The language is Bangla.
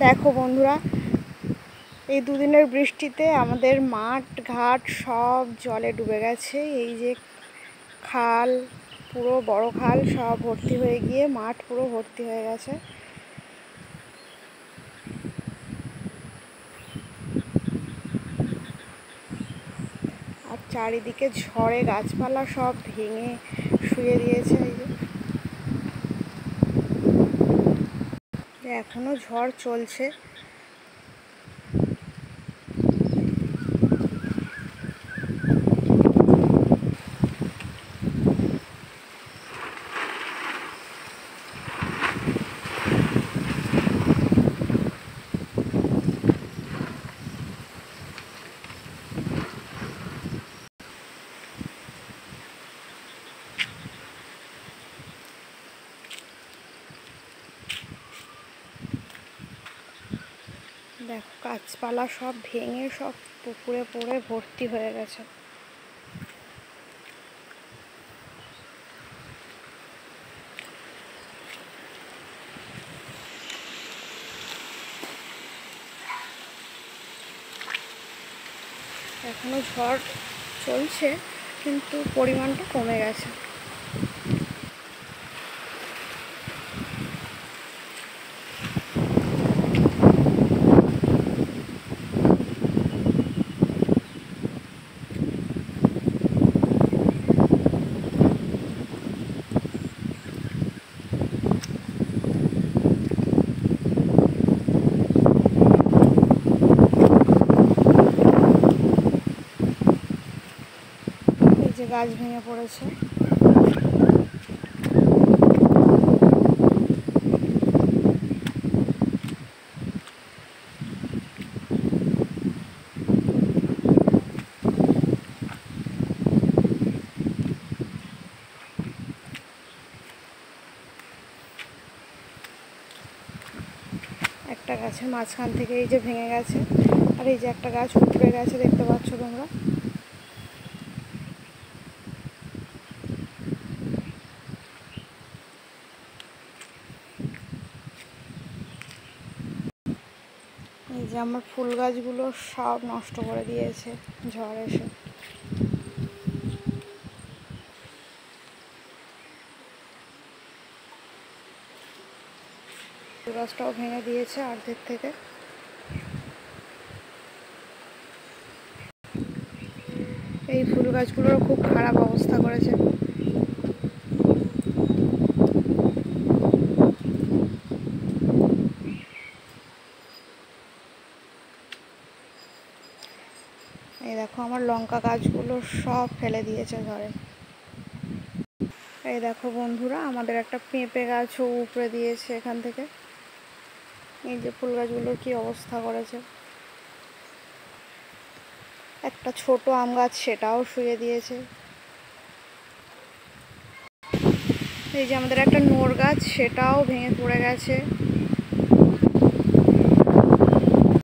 দেখো বন্ধুরা, এই দুদিনের বৃষ্টিতে আমাদের মাঠ ঘাট সব জলে ডুবে গেছে। এই যে খাল, পুরো বড় খাল সব ভর্তি হয়ে গিয়ে মাঠ পুরো ভর্তি হয়ে গেছে। আর চারিদিকে ঝড়ে গাছপালা সব ভেঙে শুয়ে দিয়েছে। এই যে এখনো ঝড় চলছে। দেখো গাছপালা সব ভেঙে সব পুকুরে পড়ে ভর্তি হয়ে গেছে। এখনো ঝড় চলছে কিন্তু পরিমাণটা কমে গেছে। এই যে গাছ ভেঙে পড়েছে। একটা গাছের মাঝখান থেকে এই যে ভেঙে গেছে, আর এই যে একটা গাছ উপড়ে গেছে, দেখতে পাচ্ছ তোমরা। এই যে আমার ফুল গাছগুলো সব নষ্ট করে দিয়েছে ঝড় এসে। ফুল গাছটাও ভেঙে দিয়েছে অর্ধেক থেকে। এই ফুল গাছগুলোর খুব খারাপ অবস্থা করেছে। এই দেখো আমার লঙ্কা গাছগুলো সব ফেলে দিয়েছে ঝড়ে। এই দেখো বন্ধুরা, আমাদের একটা পেঁপে গাছও উপড়ে দিয়েছে এখান থেকে। এই যে ফুল গাছগুলোর কি অবস্থা করেছে। একটা ছোট আম গাছ, সেটাও শুয়ে দিয়েছে। এই যে আমাদের একটা নোর গাছ, সেটাও ভেঙে পড়ে গেছে।